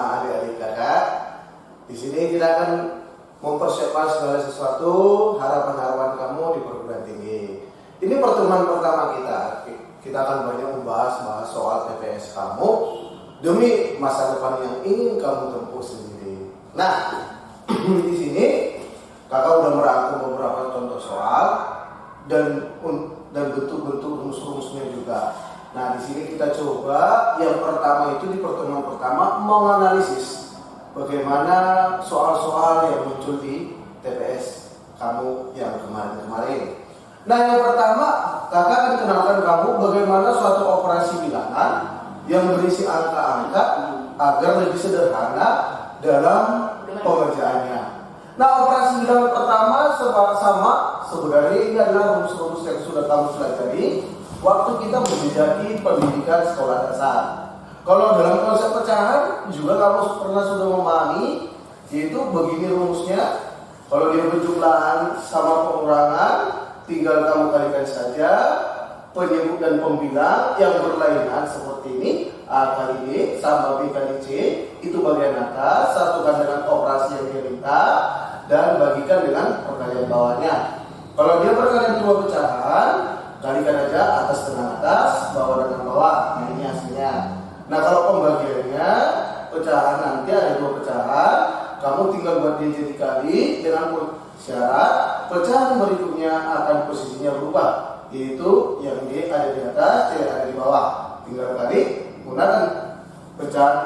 adik-adik kakak. Di sini kita akan mempersiapkan segala sesuatu, harapan-harapan kamu di perguruan tinggi. Ini pertemuan pertama kita. Kita akan banyak membahas soal TPS kamu demi masa depan yang ingin kamu tempuh sendiri. Nah, di sini kakak udah merangkum beberapa contoh soal dan bentuk-bentuk rumus-rumusnya juga. Nah, di sini kita coba yang pertama itu di pertemuan pertama menganalisis bagaimana soal-soal yang muncul di TPS kamu yang kemarin-kemarin. Nah, yang pertama kakak akan kenalkan kamu bagaimana suatu operasi bilangan yang berisi angka-angka agar lebih sederhana dalam pengerjaannya. Nah, operasi bilangan pertama sama sebenarnya ini adalah rumus-rumus yang sudah kamu pelajari waktu kita menjadi pendidikan sekolah dasar. Kalau dalam konsep pecahan juga kamu sudah memahami, yaitu begini rumusnya. Kalau dia penjumlahan sama pengurangan, tinggal kamu kalikan saja penyebut dan pembilang yang berlainan seperti ini. A kali B sama B kali C, itu bagian atas, satukan dengan operasi yang dia minta dan bagikan dengan perkalian bawahnya. Kalau dia perkalian dua pecahan, kalikan aja atas dengan atas, bawah dengan bawah. Nah, ini hasilnya. Nah, kalau pembagiannya pecahan nanti ada dua pecahan, kamu tinggal buat dia jadi kali dengan syarat pecahan berikutnya akan posisinya berubah, yaitu yang D ada di atas, C ada di bawah. Tinggal kali menggunakan pecahan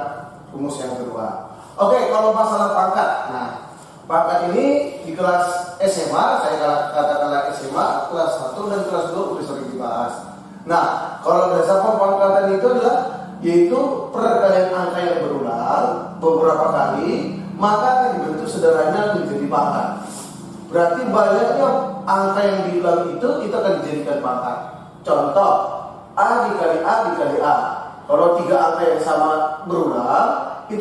rumus yang kedua. Oke, kalau masalah pangkat, nah pangkat ini di kelas SMA, saya katakanlah SMA kelas 1 dan kelas 2 sudah sering dibahas. Nah, kalau dasar pemangkatan itu adalah yaitu perkalian angka yang berulang beberapa kali, maka akan dibentuk sederhana menjadi pangkat. Berarti banyaknya angka yang diulang itu akan dijadikan pangkat. Contoh, A dikali A dikali A. Kalau tiga angka yang sama berulang, itu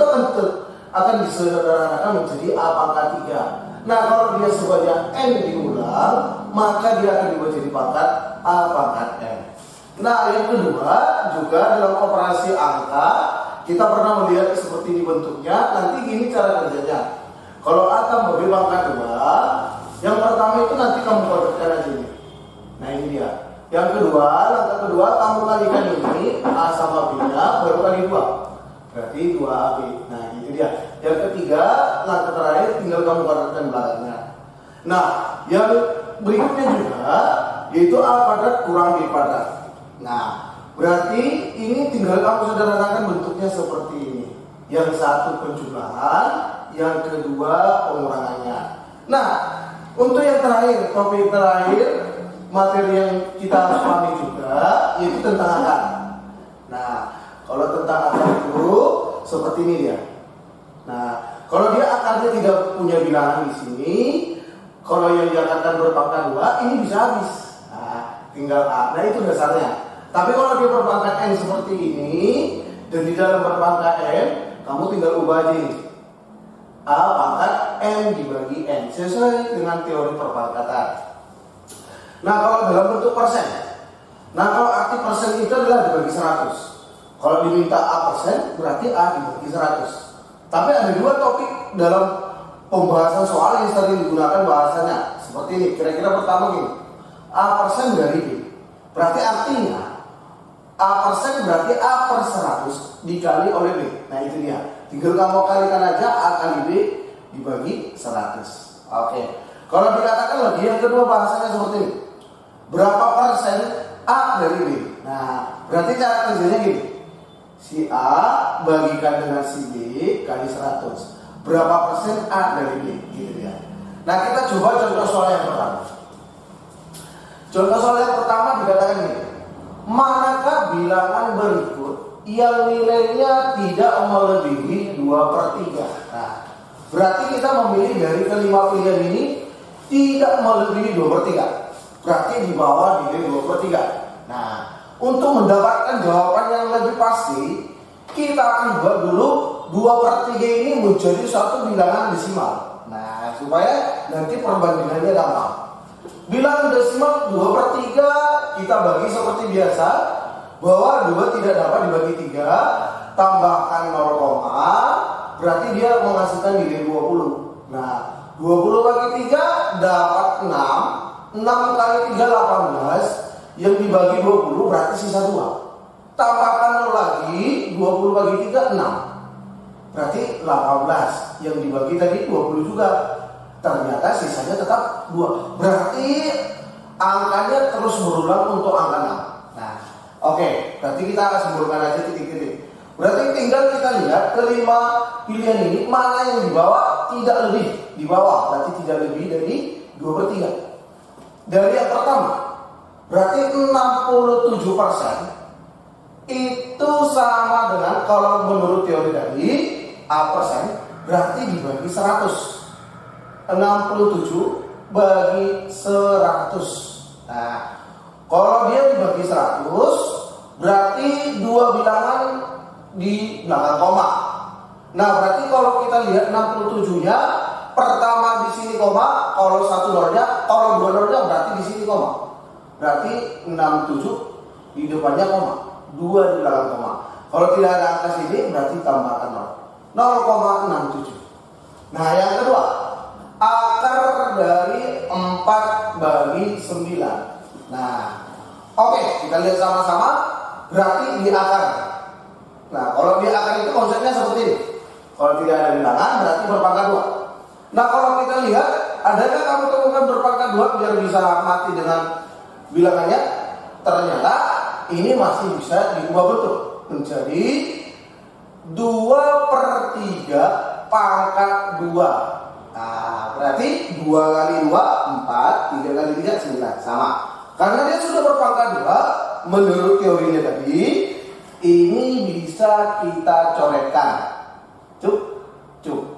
akan disederhanakan menjadi A pangkat 3. Nah, kalau dia sebanyak N diulang, maka dia akan dibuat jadi pangkat A pangkat N. Nah, yang kedua juga dalam operasi angka, kita pernah melihat seperti ini bentuknya. Nanti gini cara kerjanya. Kalau A tambah B pangkat 2, yang pertama itu nanti kamu padatkan aja ini. Nah, ini dia. Yang kedua, langkah kedua kamu kalikan ini A sama B-nya baru kali 2. Berarti 2AB. Nah, itu dia. Yang ketiga, langkah terakhir tinggal kamu padatkan belakangnya. Nah, yang berikutnya juga yaitu A padat kurang B padat. Nah, berarti ini tinggal kamu sederhanakan bentuknya seperti ini. Yang satu penjumlahan, yang kedua pengurangannya. Nah, untuk yang terakhir, topik terakhir, materi yang kita harus pahami juga yaitu tentang akar. Nah, kalau tentang akar itu seperti ini dia. Nah, kalau dia akarnya tidak punya bilangan di sini, kalau yang diakarkan berpangkat 2, ini bisa habis. Nah, tinggal A. Nah, itu dasarnya. Tapi kalau dia berpangkat N seperti ini dan di dalam berpangkat N, kamu tinggal ubah aja ini. A pangkat N dibagi N sesuai dengan teori perpangkatan. Nah, kalau dalam bentuk persen, nah kalau arti persen itu adalah dibagi 100. Kalau diminta A persen, berarti A dibagi 100. Tapi ada dua topik dalam pembahasan soal yang sering digunakan bahasanya seperti ini. Kira-kira pertama gini, A persen dari B. Berarti artinya A persen berarti A per 100 dikali oleh B. Nah, itu dia. Tinggal kamu kalikan aja A kali B dibagi 100. Oke. Kalau dikatakan lagi yang kedua bahasanya seperti ini. Berapa persen A dari B? Nah, berarti cara kerjanya gini. Si A bagikan dengan si B kali 100. Berapa persen A dari B? Gitu ya. Nah, kita coba contoh soal yang pertama. Contoh soal yang pertama dikatakan gini. Manakah bilangan berikut yang nilainya tidak melebihi 2/3? Nah, berarti kita memilih dari kelima pilihan ini tidak melebihi 2/3. Berarti di bawah nilai 2/3. Nah, untuk mendapatkan jawaban yang lebih pasti, kita akan buat dulu 2/3 ini menjadi suatu bilangan desimal. Nah, supaya nanti perbandingannya gampang. Bilangan desimal 2/3 kita bagi seperti biasa, bahwa 2 tidak dapat dibagi 3, tambahkan 0, berarti dia menghasilkan nilai 20. Nah, 20 bagi 3 dapat 6. 6 kali 3 18. Yang dibagi 20 berarti sisa 2. Tambahkan 0 lagi, 20 bagi 3 6. Berarti 18. Yang dibagi tadi 20 juga. Ternyata sisanya tetap 2. Berarti angkanya terus berulang untuk angka 6. Nah, oke, berarti kita akan simpulkan aja titik-titik. Berarti tinggal kita lihat kelima pilihan ini mana yang di bawah tidak lebih di bawah, berarti tidak lebih dari 2/3. Dari yang pertama, berarti 67% itu sama dengan, kalau menurut teori tadi A persen, berarti dibagi 100. 67 bagi 100. Nah, kalau dia dibagi 100, berarti dua bilangan di belakang koma. Nah, berarti kalau kita lihat 67-nya, pertama di sini koma, kalau satu nolnya, kalau dua nolnya berarti di sini koma. Berarti 67 di depannya koma, 2 di belakang koma. Kalau tidak ada angka sini, berarti tambahkan 0,67. Nah, yang kedua, akar dari 4 bagi 9. Nah, oke, kita lihat sama-sama. Berarti di akar. Nah, kalau di akar itu konsepnya seperti ini. Kalau tidak ada bilangan berarti berpangkat 2. Nah, kalau kita lihat, adakah kamu temukan berpangkat 2 biar bisa mati dengan bilangannya? Ternyata ini masih bisa diubah bentuk menjadi 2/3 pangkat 2. Nah, berarti 2 kali 2 4, 3 kali 3 9, sama. Karena dia sudah berpangkat 2, menurut teorinya tadi, ini bisa kita coretkan. Cuk.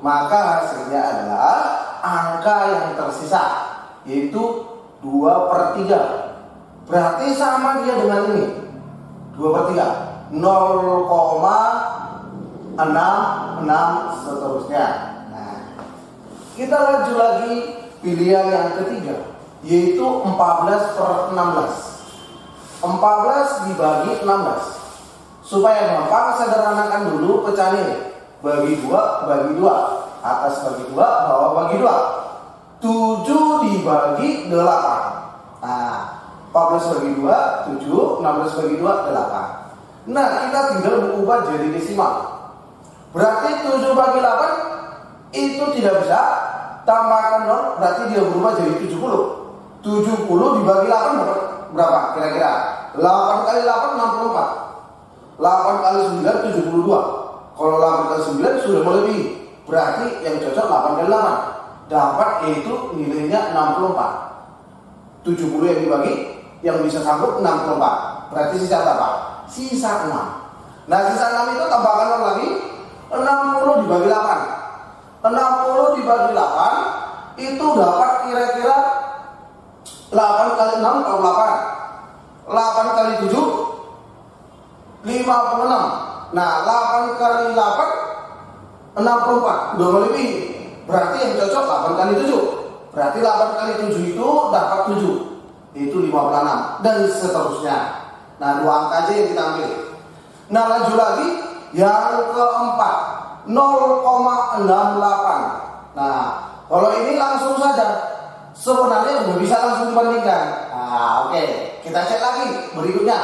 Maka hasilnya adalah angka yang tersisa, yaitu 2/3. Berarti sama dia dengan ini, 2/3, 0,66 seterusnya. Kita lanjut lagi pilihan yang ketiga, yaitu 14/16. 14 dibagi 16. Supaya gampang, sederhanakan dulu pecahan ini. Bagi 2, bagi 2. Atas bagi 2, bawah bagi 2. 7 dibagi 8. Nah, 14 bagi 2, 7. 16 bagi 2, 8. Nah, kita tinggal mengubah jadi desimal. Berarti 7 bagi 8 itu tidak bisa. Tambahkan 0, berarti dia berubah jadi 70. 70 dibagi 8 berapa kira-kira? 8 kali 8 64. 8 kali 9 72. Kalau 8 kali 9 sudah melebihi. Berarti yang cocok 8 kali 8. Dapat yaitu nilainya 64. 70 yang dibagi, yang bisa sanggup 64. Berarti sisa berapa? Sisa 6. Nah, sisa 6 itu tambahkan 0 lagi. 60 dibagi 8. 60 dibagi 8 itu dapat kira-kira 8 kali 6 atau 8. 8 kali 7 56. Nah, 8 kali 8 64. Udah melebihi. Berarti yang cocok 8 kali 7. Berarti 8 kali 7 itu dapat 7. Itu 56 dan seterusnya. Nah, dua angka aja yang kita ambil. Nah, lanjut lagi yang keempat, 0,68. Nah, kalau ini langsung saja, sebenarnya udah bisa langsung dibandingkan. Nah, oke, kita cek lagi berikutnya.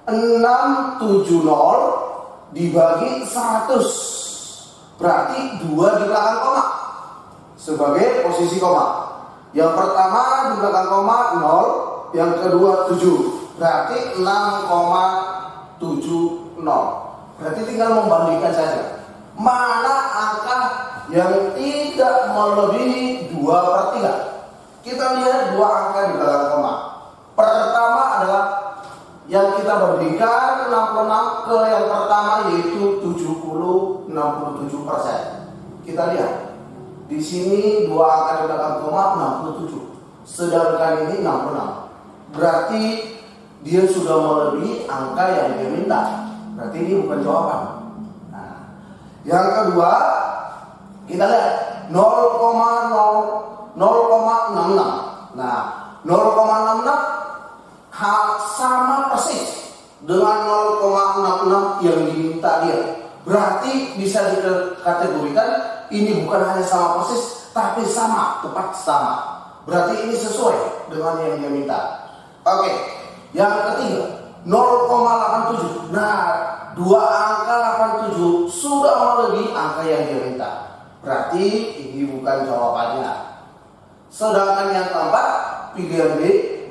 670 dibagi 100, berarti 2 di belakang koma sebagai posisi koma. Yang pertama di belakang koma 0, yang kedua 7, berarti 6,70. Berarti tinggal membandingkan saja mana angka yang tidak melebihi 2/3. Kita lihat dua angka di belakang koma. Pertama adalah yang kita bandingkan 66 ke yang pertama, yaitu 67%. Kita lihat di sini dua angka di belakang koma 67, sedangkan ini 66. Berarti dia sudah melebihi angka yang dia minta. Berarti ini bukan jawaban. Nah, yang kedua kita lihat 0,66. Nah, 0,66 sama persis dengan 0,66 yang diminta dia. berarti bisa dikategorikan ini bukan hanya sama persis, tapi sama, tepat sama. Berarti ini sesuai dengan yang dia minta. Oke, yang ketiga 0,87. Nah, dua angka 87 sudah melebihi angka yang dia minta. Berarti ini bukan jawabannya. Sedangkan yang keempat, pilihan B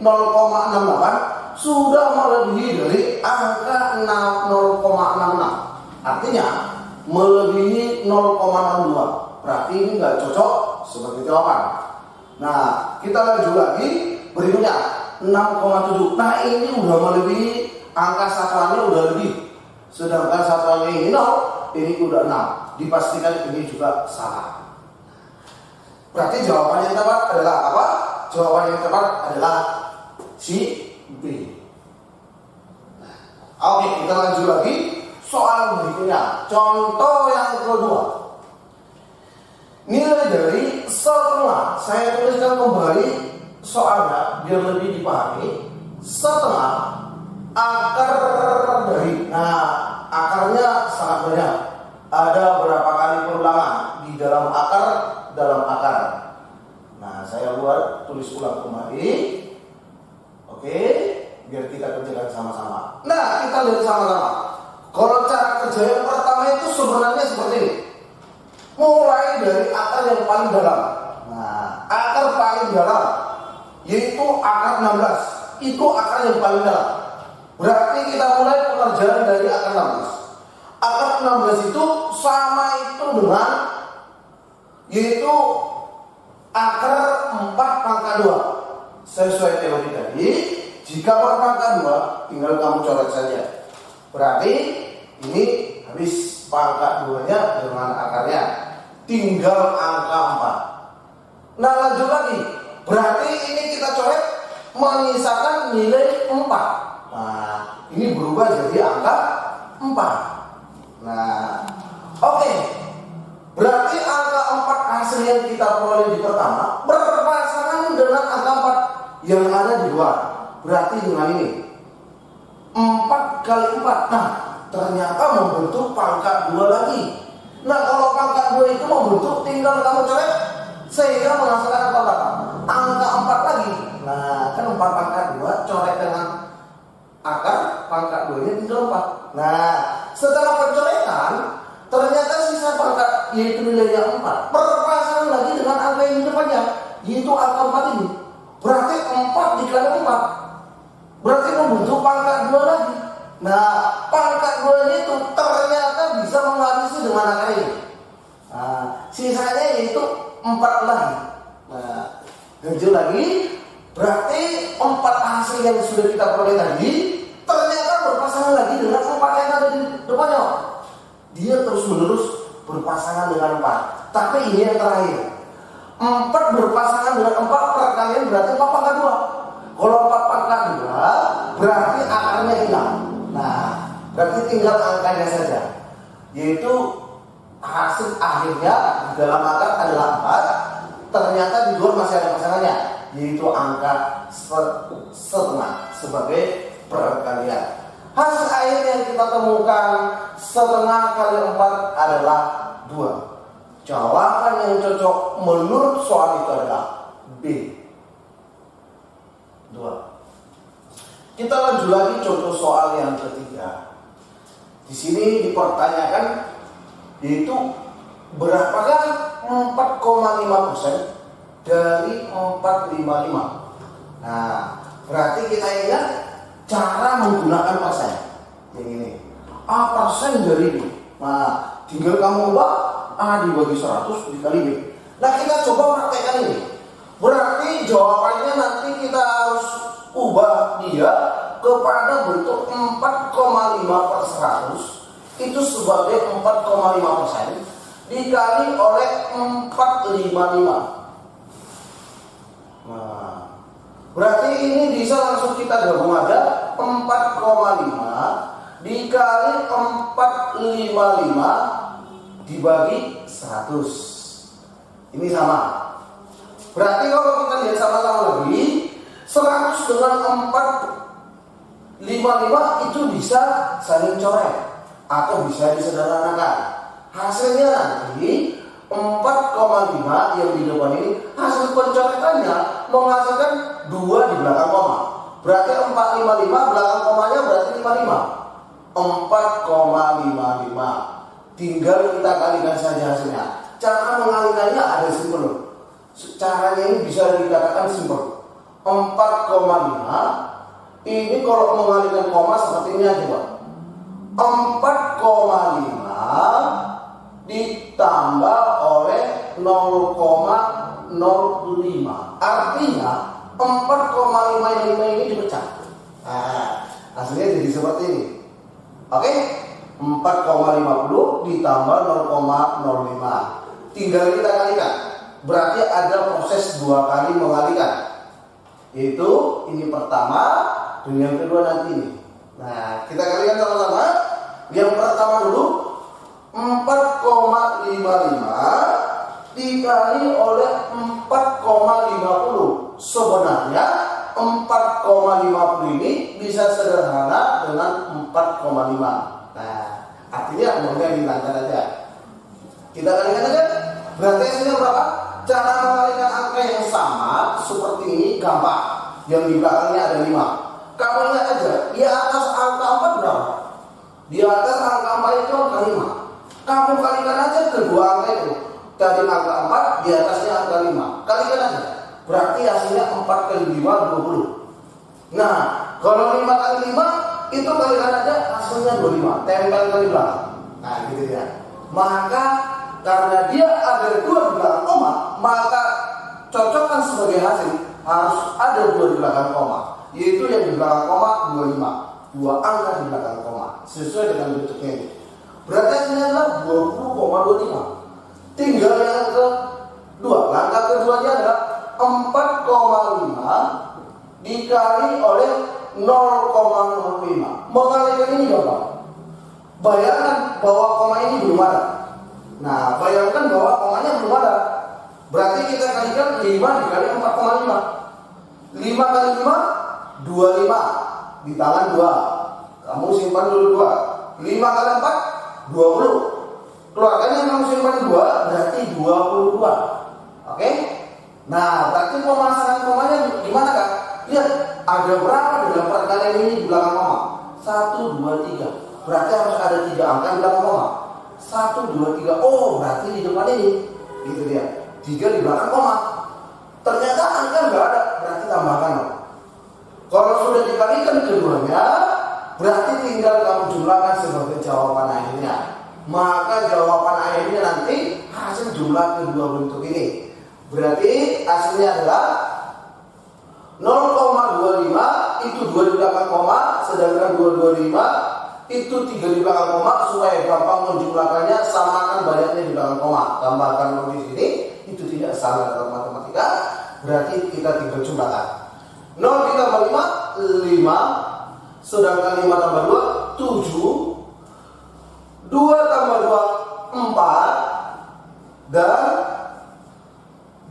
0,68 sudah melebihi dari angka 0,66. Artinya melebihi 0,62. Berarti ini nggak cocok sebagai jawaban. Nah, kita lanjut lagi berikutnya 6,7. Nah, ini udah melebihi angka satuannya udah lebih. Sedangkan satuannya ini 0, ini udah 6. Dipastikan ini juga salah. Berarti jawaban yang tepat adalah apa? Jawaban yang tepat adalah si B. Oke, kita lanjut lagi soal berikutnya. Contoh yang kedua. Nilai dari setengah. Saya tuliskan kembali soalnya biar lebih dipahami. Setengah akar dari. Nah, akarnya sangat banyak. Ada berapa kali perulangan di dalam akar, dalam akar. Nah, saya buat tulis ulang kembali. Oke, biar kita kerjakan sama-sama. Nah, kita lihat sama-sama. Kalau cara kerja yang pertama itu sebenarnya seperti ini. Mulai dari akar yang paling dalam. Nah, akar paling dalam yaitu akar 16. Itu akar yang paling dalam. Berarti kita mulai pengerjaan dari akar 16. Akar 16 itu sama itu dengan yaitu akar 4 pangkat 2. Sesuai teori tadi, jika berpangkat 2 tinggal kamu coret saja. Berarti ini habis pangkat 2-nya dengan akarnya. Tinggal angka 4. Nah, lanjut lagi. Berarti ini kita coret menyisakan nilai 4. Nah, ini berubah jadi angka 4. Nah, oke. Berarti angka 4 hasil yang kita peroleh di pertama berpasangan dengan angka 4 yang ada di luar. Berarti dengan ini 4 kali 4. Nah, ternyata membentuk pangkat 2 lagi. Nah, kalau pangkat 2 itu membentuk, tinggal kamu coret sehingga menghasilkan angka berapa? Angka 4 lagi. Nah, kan 4 pangkat 2 coret dengan akar pangkat 2 nya tinggal 4. Nah, setelah pencoretan ternyata sisa pangkat yaitu nilainya 4 berpasangan lagi dengan angka yang di depannya yaitu angka 4 ini. Berarti 4 dikali 4 berarti membentuk pangkat 2 lagi. Nah, pangkat 2 itu ternyata bisa mewarisi dengan angka ini. Nah, sisanya yaitu 4 lagi. Nah, lanjut lagi. Berarti 4 hasil yang sudah kita peroleh tadi ternyata berpasangan lagi dengan 4 yang ada di depannya. Dia terus menerus berpasangan dengan 4. Tapi ini yang terakhir. 4 berpasangan dengan 4 perkalian berarti 4 pangkat 2. Kalau 4 pangkat 2 berarti akarnya hilang. Nah, berarti tinggal angkanya saja. Yaitu hasil akhirnya di dalam akar adalah 4. Ternyata di luar masih ada pasangannya, yaitu angka setengah sebagai perkalian. Hasil akhir yang kita temukan setengah kali 4 adalah 2. Jawaban yang cocok menurut soal itu adalah B. 2. Kita lanjut lagi contoh soal yang ketiga. Di sini dipertanyakan yaitu berapakah 4,5% dari 455. Nah, berarti kita ingat cara menggunakan persen. Yang ini A persen dari B. Nah, tinggal kamu ubah A dibagi 100 dikali B. Nah, kita coba praktekkan ini. Berarti jawabannya nanti kita harus ubah dia kepada bentuk 4,5/100 itu sebagai 4,5% dikali oleh 455. Nah, berarti ini bisa langsung kita gabung aja. 4,5 dikali 455 dibagi 100. Ini sama. Berarti kalau kita lihat sama-sama lagi, 100 dengan 455 itu bisa saling coret. atau bisa disederhanakan. Hasilnya nanti 4,5 yang di depan ini hasil pencoretannya menghasilkan 2 di belakang koma. Berarti 455 belakang komanya berarti 55. 4,55. Tinggal kita kalikan saja hasilnya. Cara mengalikannya ada simpel. Caranya ini bisa dikatakan simpel. 4,5 ini kalau mengalikan koma seperti ini aja, Pak. 4,5 ditambah oleh 0,05. Artinya 4,55 ini dipecah. Nah, hasilnya jadi seperti ini. Oke? 4,50 ditambah 0,05. Tinggal kita kalikan. Berarti ada proses 2 kali mengalikan. Yaitu ini pertama dan yang kedua nanti ini. Nah, kita kalikan sama-sama. Yang pertama dulu 4,55 dikali oleh 4,50. Sebenarnya 4,50 ini bisa sederhana dengan 4,5. Nah, artinya maunya dihilangkan aja. Kita kalikan aja. Berarti hasilnya berapa? Cara mengalikan angka yang sama seperti ini gampang. Yang di belakangnya ada 5. Kamu lihat aja, di atas angka 4 berapa? Di atas angka 4 itu angka 5. Kamu kalikan aja kedua angka itu. Tadi angka 4, di atasnya angka 5. Kalikan aja. Berarti hasilnya 4 kali 5, 20. Nah, kalau 5 kali 5, itu kalikan aja hasilnya 25. Tempel kali belakang. Nah, gitu ya. Maka karena dia ada 2 di belakang koma, maka cocokkan sebagai hasil harus ada 2 di belakang koma, yaitu yang di belakang koma 25, 2 angka di belakang koma, sesuai dengan bentuknya ini. Berarti hasilnya adalah 20,25. Tinggal yang kedua, langkah keduanya adalah 4,5 dikali oleh 0,05. Mengalikan ini gampang. Bayangkan bahwa koma ini belum ada. Nah, bayangkan bahwa komanya belum ada. Berarti kita kalikan 5 dikali 4,5. 5 kali 5, 25. Di tangan 2. Kamu simpan dulu 2. 5 kali 4, 20. Keluarkan yang kamu simpan 2, berarti 22. Oke? Nah, berarti pemasangan komanya gimana, Kak? Lihat, ada berapa dalam perkalian ini di belakang koma? 1, 2, 3. Berarti harus ada 3 angka di belakang koma. 1, 2, 3. Oh, berarti di depan ini. Gitu dia. 3 di belakang koma. Ternyata angka nggak ada, berarti tambahkan. Kalau sudah dikalikan keduanya, berarti tinggal kamu jumlahkan sebagai jawaban akhirnya. Maka jawaban akhirnya nanti hasil jumlah kedua bentuk ini. Berarti hasilnya adalah 0,25 itu 2 di belakang koma, sedangkan 225 itu 3 di belakang koma. Supaya gampang menjumlahkannya, samakan banyaknya di belakang koma. Tambahkan di sini, itu tidak salah dalam matematika. Berarti kita tinggal jumlahkan. 0 ditambah 5, 5. Sedangkan 5 tambah 2, 7. 2 tambah 2, 4. Dan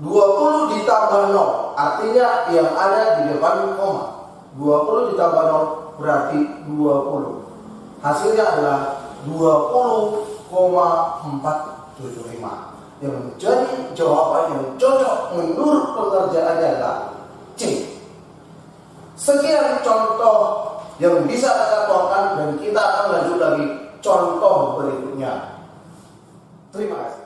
20 ditambah 0. Artinya yang ada di depan koma. 20 ditambah 0 berarti 20. Hasilnya adalah 20,475. Yang menjadi jawaban yang cocok menurut pengerjaannya adalah C. Sekian contoh yang bisa kita contohkan dan kita akan lanjut lagi contoh berikutnya. Terima kasih.